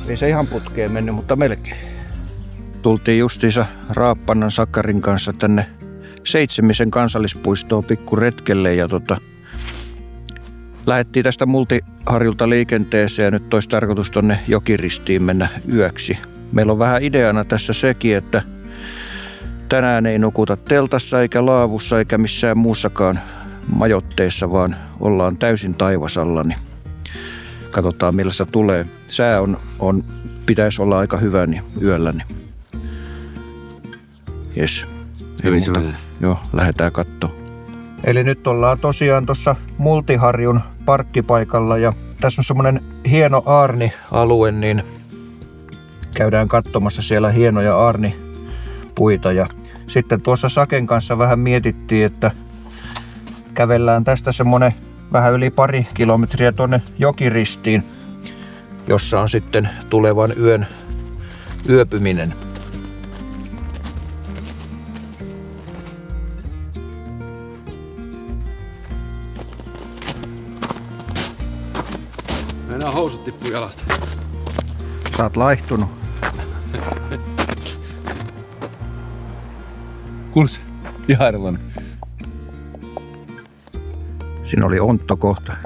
Ei se ihan putkeen mennyt, mutta melkein. Tultiin justiinsa Raappannan Sakkarin kanssa tänne Seitsemisen kansallispuistoon pikkuretkelle ja lähdettiin tästä Multiharjulta liikenteeseen ja nyt olisi tarkoitus tonne Jokiristiin mennä yöksi. Meillä on vähän ideana tässä sekin, että tänään ei nukuta teltassa eikä laavussa eikä missään muussakaan majoitteessa, vaan ollaan täysin taivasalla, niin katsotaan millä se tulee. Sää pitäisi olla aika hyvä niin yöllä. Niin. Jes. Joo, lähdetään katsomaan. Eli nyt ollaan tosiaan tuossa Multiharjun parkkipaikalla ja tässä on semmoinen hieno aarnialue, niin käydään katsomassa siellä hienoja aarnipuita. Ja sitten tuossa Saken kanssa vähän mietittiin, että kävellään tästä semmoinen vähän yli 2 kilometriä tuonne Jokiristiin, jossa on sitten tulevan yön yöpyminen. Meinaa housut tippuu jalasta. Sä oot laihtunut. Kuulsi? Ihan erilainen. Siinä oli ontto kohta.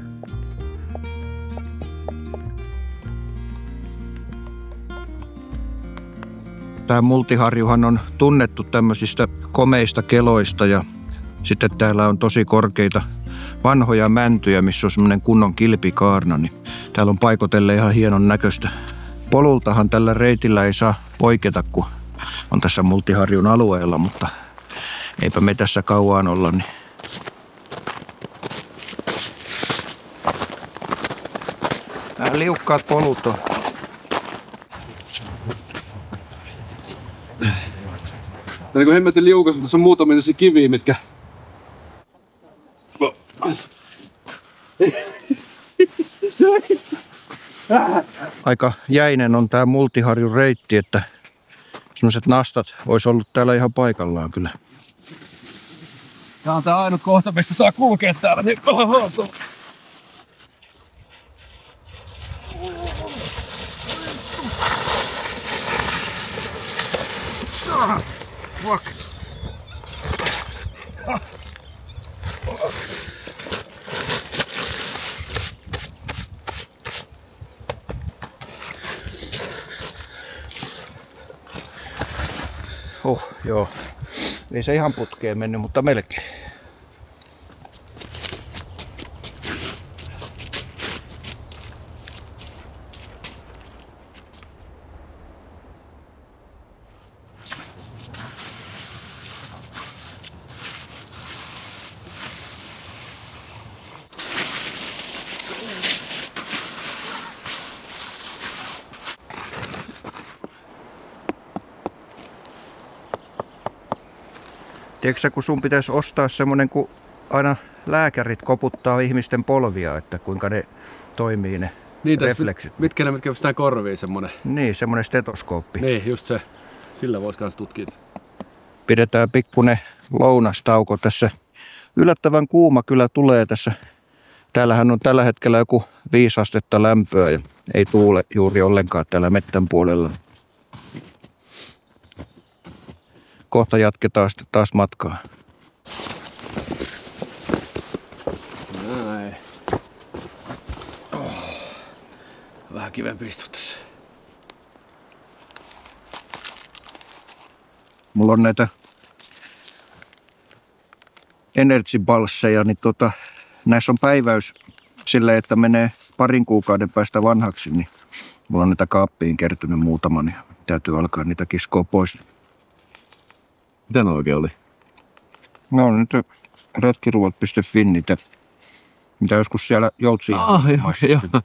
Tämä Multiharjuhan on tunnettu tämmöisistä komeista keloista ja sitten täällä on tosi korkeita vanhoja mäntyjä, missä on semmoinen kunnon kilpikaarna. Niin täällä on paikotelle ihan hienon näköistä. Polultahan tällä reitillä ei saa poiketa, kun on tässä Multiharjun alueella, mutta eipä me tässä kauan olla. Niin. Nämä liukkaat polut on. Tää on niin kuin hemmetin liukas, mutta tässä on muutamia kiviä, mitkä... Aika jäinen on tää Multiharjun reitti, että sellaiset nastat olisi ollut täällä ihan paikallaan kyllä. Tää on tää ainut kohta, missä saa kulkea täällä. Niin... Fuck. Joo. Ei se ihan putkeen mennyt, mutta melkein. Tiedätkö kun sun pitäisi ostaa semmonen, kun aina lääkärit koputtaa ihmisten polvia, että kuinka ne toimii ne refleksit. Mitkä pistää korviin semmonen? Niin, semmonen stetoskooppi. Niin, just se. Sillä vois kans tutkia. Pidetään pikkunen lounastauko tässä. Yllättävän kuuma kyllä tulee tässä. Täällähän on tällä hetkellä joku 5 astetta lämpöä ja ei tuule juuri ollenkaan täällä mettän puolella. Kohta jatketaan sitten taas matkaa. Näin. Vähän kivempi istua tässä. Mulla on näitä energy balseja, niin näissä on päiväys silleen, että menee 2 kuukauden päästä vanhaksi, niin mulla on näitä kaappiin kertynyt muutama, niin täytyy alkaa niitä kiskoa pois. Mitä ne oikein oli? No nyt retkiruot.fi, niitä, mitä joskus siellä Joutsiin.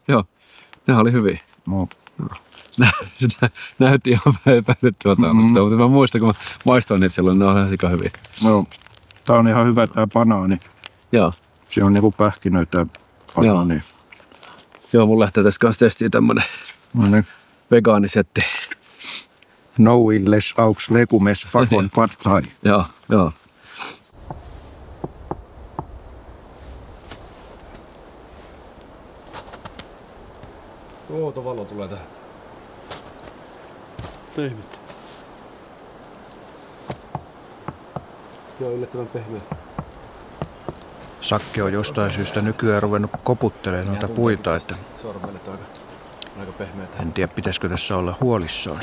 Joo. Nehän oli hyviä. No. Sitä näytti ihan epäilyttävältä, mutta mä muistan, kun mä maistoin niitä silloin, ne on ihan sika hyviä. No, tää on ihan hyvä tää banaani. Joo. Siinä on niinku pähkinöitä banaania. Joo, mun lähtee tässä kanssa testiin tämmönen vegaanisetti. No illes aux legumes fakon pad thai. Joo. Tuo valo tulee tähän. Pehmit. Joo, yllättävän pehmeä. Sakke on jostain syystä nykyään ruvennut koputtelemaan noita puita, että sormellet on aika pehmeitä. En tiedä, pitäisikö tässä olla huolissaan.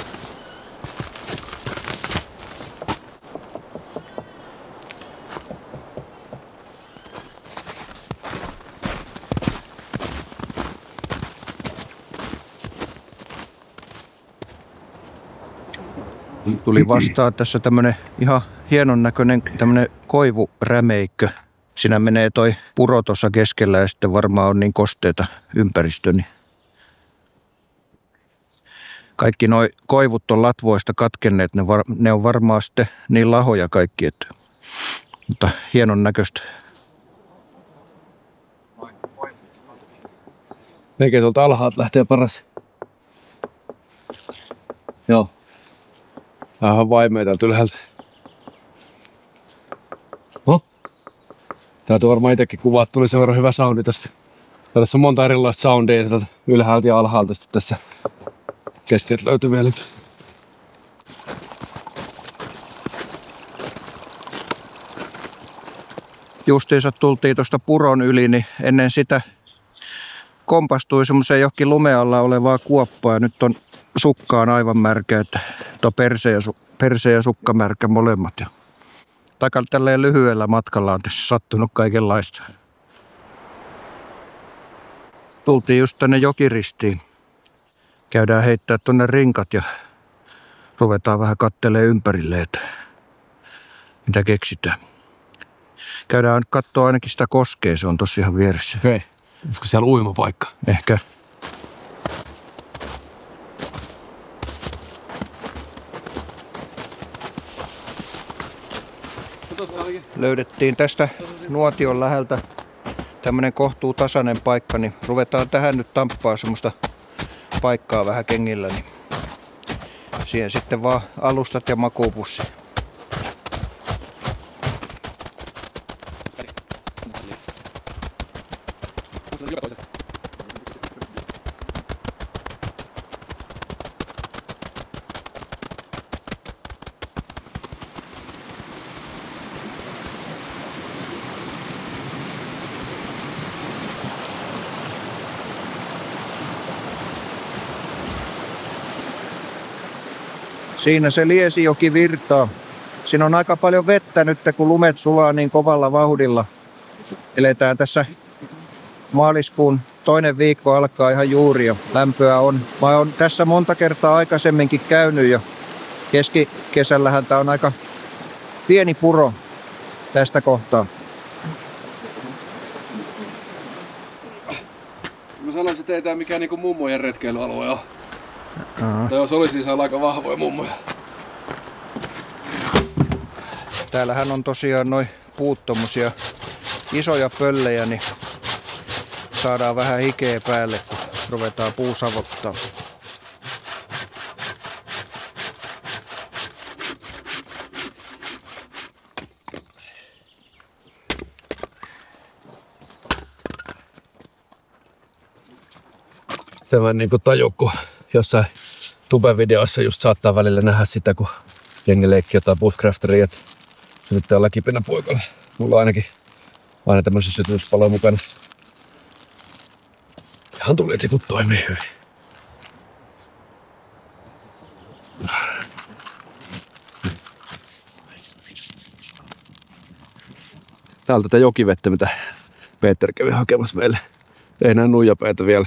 Tuli vastaan tässä tämmönen ihan hienon näköinen tämmönen koivurämeikkö. Siinä menee toi puro tuossa keskellä ja sitten varmaan on niin kosteita ympäristö. Niin kaikki noi koivut on latvoista katkenneet. Ne on varmaan sitten niin lahoja kaikki, että mutta hienon näköistä. Melkein tuolta alhaalta lähtee paras. Joo. Vähän vaimea täältä ylhäältä. No? Täältä varmaan itsekin kuvat. Tuli sen verran hyvä soundi tästä. Tässä on monta erilaista soundia täältä ylhäältä ja alhaalta. Sitten tässä keskeltä löytyy vielä. Justiinsa tultiin tuosta puron yli, niin ennen sitä kompastui semmoiseen johonkin lumen alla olevaa kuoppaa. Ja nyt on sukkaan aivan märkä, että tuo perse ja sukka märkä molemmat. Ja tälleen lyhyellä matkalla on tässä sattunut kaikenlaista. Tultiin just tänne jokiristiin. Käydään heittää tonne rinkat ja ruvetaan vähän kattelemaan ympärille, että mitä keksitään. Käydään katsoa ainakin sitä koskea, se on tossa ihan vieressä. Okei. Olisiko siellä uimapaikka? Ehkä. Löydettiin tästä nuotion läheltä tämmönen kohtuu tasainen paikka, niin ruvetaan tähän nyt tamppaa semmoista paikkaa vähän kengillä, niin siihen sitten vaan alustat ja makuupussi. Siinä se Liesijoki virtaa. Siinä on aika paljon vettä nyt, kun lumet sulaa niin kovalla vauhdilla. Eletään tässä maaliskuun toinen viikko alkaa ihan juuri ja lämpöä on. Mä oon tässä monta kertaa aikaisemminkin käynyt ja keskikesällähän tää on aika pieni puro tästä kohtaa. Mä sanoisin, että ei tää mikään niinku mummojen retkeilyalue ole. Tai jos olisi, niin se on aika vahvoja mummoja. Täällähän on tosiaan noin puut tommosia isoja pöllejä, niin saadaan vähän hikeä päälle, kun ruvetaan puusavottaa. Tämä niinku tajukku jossain tube-videossa just saattaa välillä nähdä sitä, kun jengi leikkii jotain bushcrafteria, että se nyt täällä kipinä poikalla. Mulla on ainakin aina tämmöisiä sytytyspaloja mukana. Ihan tuli, että kun toimii hyvin. Täältä tätä jokivettä, mitä Peter kävi hakemassa meille. Ei näe nuijapäitä vielä.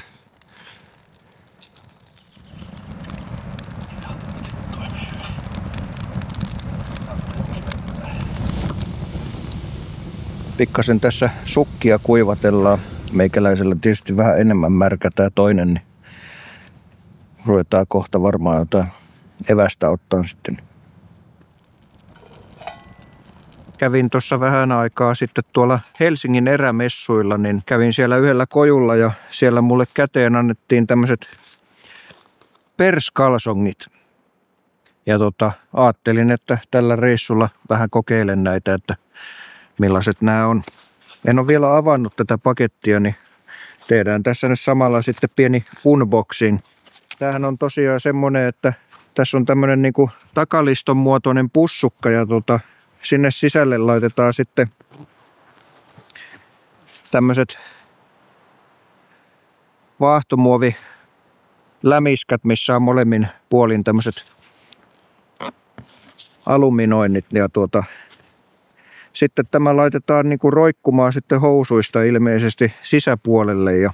Pikkasen tässä sukkia kuivatellaan. Meikäläisellä tietysti vähän enemmän märkä tää toinen, niin ruvetaan kohta varmaan jotain evästä ottaa sitten. Kävin tuossa vähän aikaa sitten tuolla Helsingin erämessuilla, niin kävin siellä yhdellä kojulla ja siellä mulle käteen annettiin tämmöiset perskalsongit. Ja ajattelin, että tällä reissulla vähän kokeilen näitä, että millaiset nämä on. En ole vielä avannut tätä pakettia, niin tehdään tässä nyt samalla sitten pieni unboxing. Tämähän on tosiaan semmonen, että tässä on tämmönen niinku takaliston muotoinen pussukka ja sinne sisälle laitetaan sitten tämmöiset vaahtomuovilämiskät, missä on molemmin puolin tämmöiset aluminoinnit ja sitten tämä laitetaan niinku roikkumaan sitten housuista ilmeisesti sisäpuolelle ja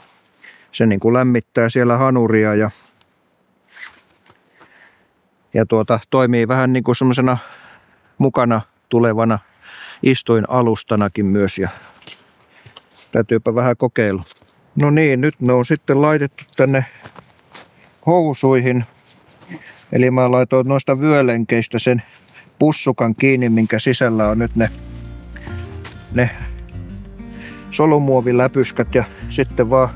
se niinku lämmittää siellä hanuria ja toimii vähän niinku semmoisena mukana tulevana istuinalustanakin myös ja täytyypä vähän kokeilla. No niin, nyt ne on sitten laitettu tänne housuihin. Eli mä laitoin noista vyölenkeistä sen pussukan kiinni, minkä sisällä on nyt ne solumuoviläpyskät ja sitten vaan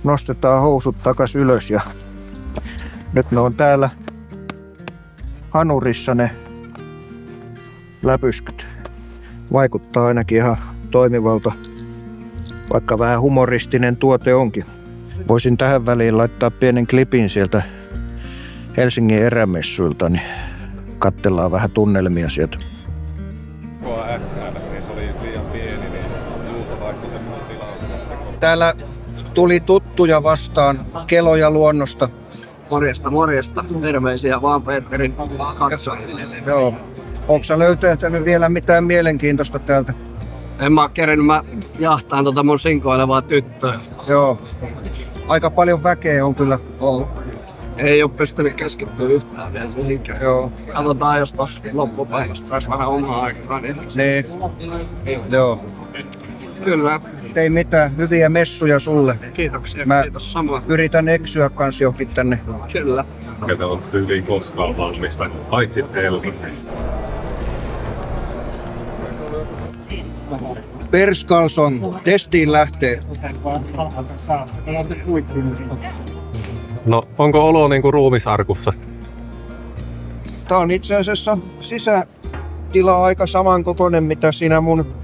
nostetaan housut takas ylös ja nyt ne on täällä hanurissa ne läpyskyt. Vaikuttaa ainakin ihan toimivalta, vaikka vähän humoristinen tuote onkin. Voisin tähän väliin laittaa pienen klipin sieltä Helsingin erämessuilta, niin katsellaan vähän tunnelmia sieltä. Täällä tuli tuttuja vastaan, Keloja luonnosta. Morjesta, morjesta. Terveisiä vaan Peterin katsojille. Joo. Onko sä löytänyt vielä mitään mielenkiintoista täältä? En mä kerennyt, mä jahtaan mun sinkoilevaa tyttöä. Joo. Aika paljon väkeä on kyllä ollut. Ei oo pystynyt keskittyä yhtään vielä mihinkään. Joo. Katsotaan, jos tossa loppupäivästä sais vähän omaa aikaa. Niin. Joo. Kyllä. Ei mitään, hyviä messuja sulle. Kiitoksia, mä kiitos samoin. Yritän eksyä kans johonkin tänne. Kyllä. Ketä on hyvin koskaan valmista, paitsi teillä. Perskalson, testiin lähtee. No, onko olo niinku ruumisarkussa? Tää on itse asiassa sisätila aika samankokoinen, mitä siinä mun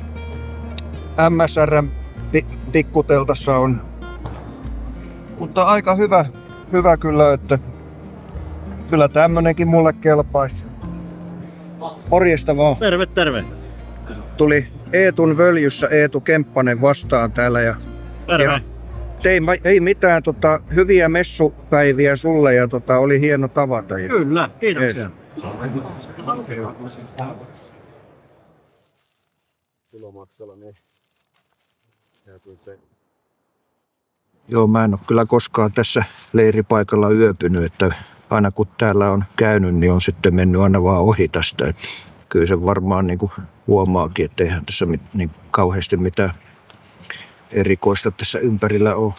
MSR-pikkuteltassa on. Mutta aika hyvä kyllä, että kyllä tämmönenkin mulle kelpaisi. Morjesta vaan. Terve, terve. Tuli Eetun Völjyssä Eetu Kemppanen vastaan täällä ja Terve. Ei mitään hyviä messupäiviä sulle ja oli hieno tavata. Kyllä, kiitoksia. Joo, mä en ole kyllä koskaan tässä leiripaikalla yöpynyt, että aina kun täällä on käynyt, niin on sitten mennyt aina vaan ohi tästä. Että kyllä se varmaan niin kuin huomaakin, että eihän tässä niin kauheasti mitään erikoista tässä ympärillä ole.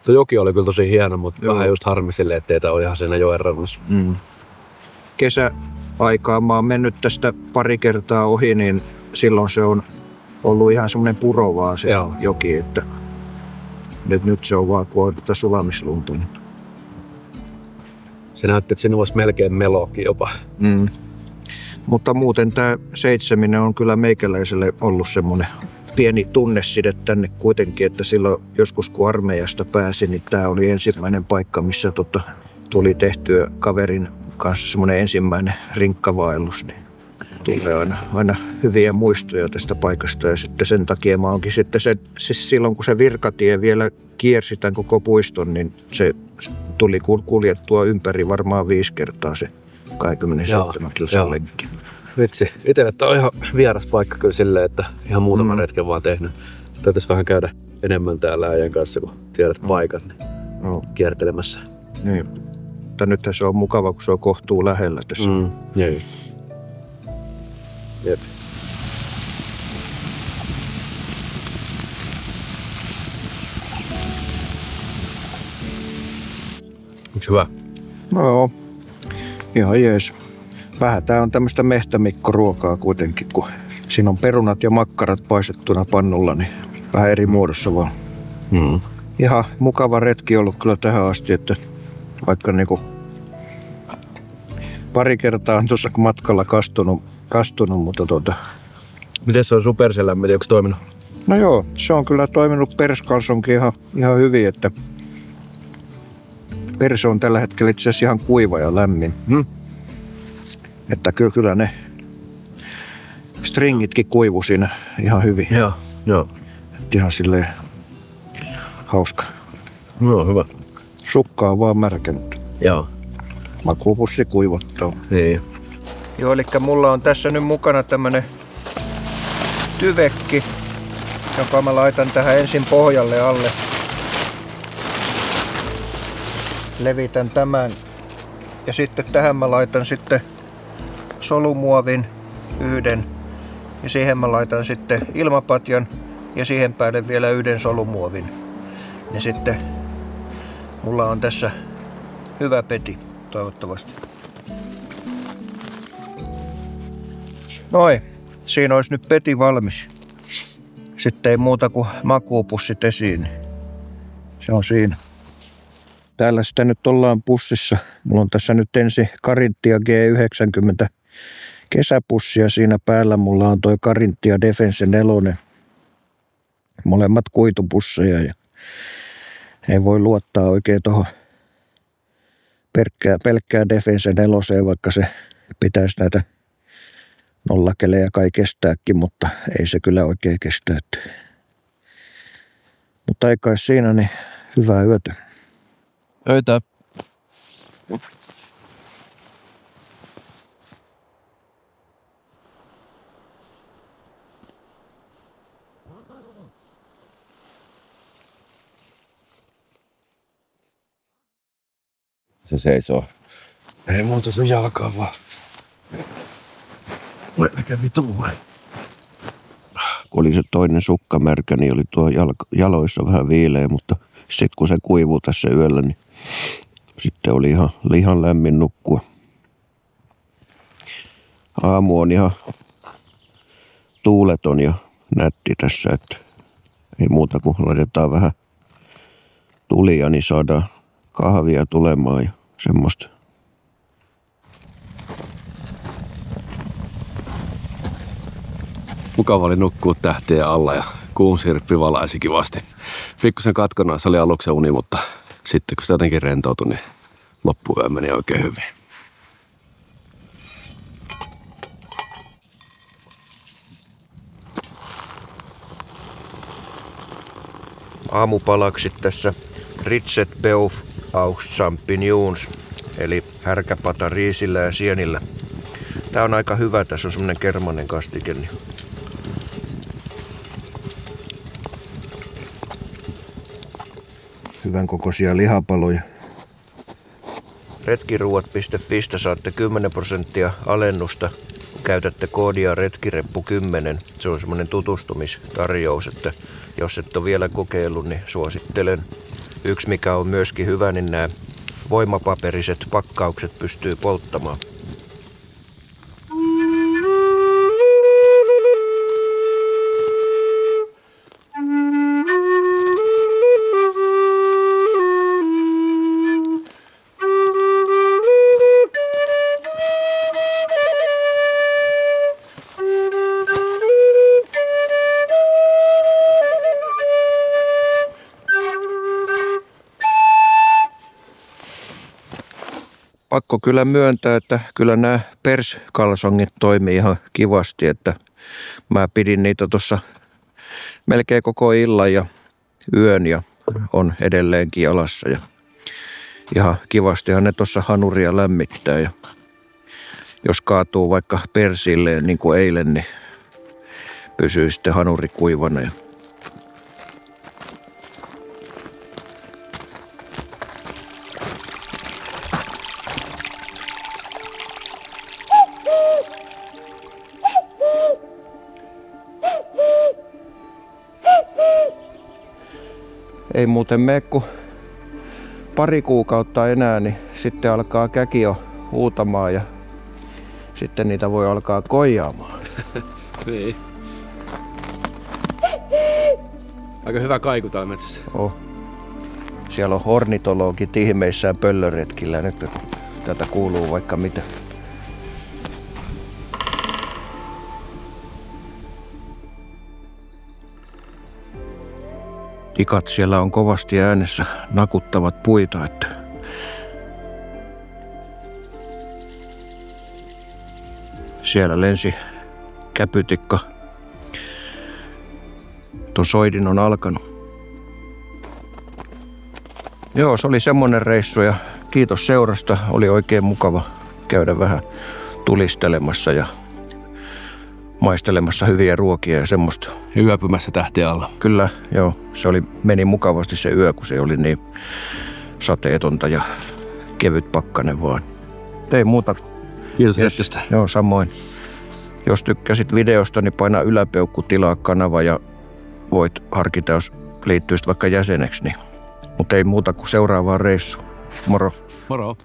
Tuo joki oli kyllä tosi hieno, mutta vähän just harmi silleen, ettei tää ole ihan siinä joen rannassa. Kesäaikaan mä oon mennyt tästä pari kertaa ohi, niin silloin se on ollut ihan semmoinen puro vaan se joki, että nyt se on vaan kuin tätä sulamislunta. Se näytti, että siinä olisi melkein melokin jopa. Mutta muuten tämä seitseminen on kyllä meikäläiselle ollut semmoinen pieni tunneside tänne kuitenkin, että silloin joskus kun armeijasta pääsin, niin tämä oli ensimmäinen paikka, missä tuli tehtyä kaverin kanssa semmoinen ensimmäinen rinkkavaellus. Niin tulee aina hyviä muistoja tästä paikasta ja sitten sen takia mä oonkin sitten siis silloin kun se virkatie vielä kiersi tämän koko puiston, niin se tuli kuljettua ympäri varmaan 5 kertaa se 27 kilsan lenkki. Vitsi, itselle tää on ihan vieras paikka kyllä silleen, että ihan muutaman retken vaan tehnyt. Täytyisi vähän käydä enemmän täällä äijän kanssa, kun tiedät paikat, niin kiertelemässä. Niin, mutta nythän se on mukava, kun se on kohtuu lähellä tässä. Jep. Onks hyvä? No, ihan jees. Vähän tää on tämmöstä mehtämikkoruokaa kuitenkin, kun siinä on perunat ja makkarat paistettuna pannulla, niin vähän eri muodossa vaan. Ihan mukava retki ollut kyllä tähän asti, että vaikka niinku pari kertaa on tuossa matkalla kastunut mutta Miten se on superselämmöt, onko toiminut? No joo, se on kyllä toiminut perskalsonkin ihan hyvin, että perse on tällä hetkellä itse asiassa ihan kuiva ja lämmin. Että kyllä ne stringitkin kuivu siinä ihan hyvin. Joo. Että ihan silleen hauska. No hyvä. Sukka on vaan märkännyt. Joo. Makuupussi kuivottaa. Niin. Joo, eli mulla on tässä nyt mukana tämmönen tyvekki, jonka mä laitan tähän ensin pohjalle alle. Levitän tämän ja sitten tähän mä laitan sitten solumuovin yhden ja siihen mä laitan sitten ilmapatjan ja siihen päälle vielä yhden solumuovin. Ja sitten mulla on tässä hyvä peti toivottavasti. Noin, siinä olisi nyt peti valmis. Sitten ei muuta kuin makuupussit esiin. Se on siinä. Täällä sitä nyt ollaan pussissa. Mulla on tässä nyt ensin Carinthia G90 kesäpussia. Siinä päällä mulla on toi Carinthia Defense 4. Molemmat kuitupusseja. Ja ei voi luottaa oikein tuohon pelkkää Defense 4, vaikka se pitäisi näitä nollakelejä kai kestääkin, mutta ei se kyllä oikein kestä. Mutta ei kai siinä, niin hyvää yötä. Öitä. Se seisoo. Ei muuta sun jalkaa vaan. Kävi tuuleen. Kun oli se toinen sukka märkä, niin oli tuo jaloissa vähän viileä, mutta sitten kun se kuivui tässä yöllä, niin sitten oli ihan lämmin nukkua. Aamu on ihan tuuleton ja nätti tässä, että ei muuta kuin laitetaan vähän tulia, niin saadaan kahvia tulemaan ja semmoista. Mukava oli nukkua tähtien alla ja kuun sirppi valaisi kivasti. Pikkusen katkonaissa oli aluksi uni, mutta sitten kun se jotenkin rentoutui, niin loppuyö meni oikein hyvin. Aamupalaksi tässä Ritset Beuf aux Champignons, eli härkäpata riisillä ja sienillä. Tää on aika hyvä, tässä on semmonen kermanen kastike. Niin hyvän kokoisia lihapaloja. Retkiruuat.fistä saatte 10% alennusta, kun käytätte koodia retkireppu10. Se on semmoinen tutustumistarjous, että jos et ole vielä kokeillut, niin suosittelen. Yksi mikä on myöskin hyvä, niin nämä voimapaperiset pakkaukset pystyy polttamaan. Pakko kyllä myöntää, että kyllä nämä perskalsongit toimii ihan kivasti, että mä pidin niitä tuossa melkein koko illan ja yön ja on edelleenkin jalassa ja ihan kivastihan ne tuossa hanuria lämmittää ja jos kaatuu vaikka persilleen niin kuin eilen, niin pysyy sitten hanuri kuivana. Ei muuten mene kuin pari kuukautta enää, niin sitten alkaa käki jo huutamaan ja sitten niitä voi alkaa koijaamaan. Niin. Aika hyvä kaiku täällä metsässä. Siellä on ornitologit ihmeissään pöllöretkillä nyt, tätä kuuluu vaikka mitä. Ikat siellä on kovasti äänessä, nakuttavat puita, että siellä lensi käpytikka. Tuo soidin on alkanut. Joo, se oli semmonen reissu ja kiitos seurasta. Oli oikein mukava käydä vähän tulistelemassa ja maistelemassa hyviä ruokia ja semmoista. Yöpymässä tähtien alla. Kyllä, joo. Meni mukavasti se yö, kun se oli niin sateetonta ja kevyt pakkanen vaan. Ei muuta. Kiitos hetkestä. Joo, samoin. Jos tykkäsit videosta, niin paina yläpeukku, tilaa kanava ja voit harkita, jos liittyisit vaikka jäseneksi. Niin. Mutta ei muuta kuin seuraavaan reissuun. Moro. Moro.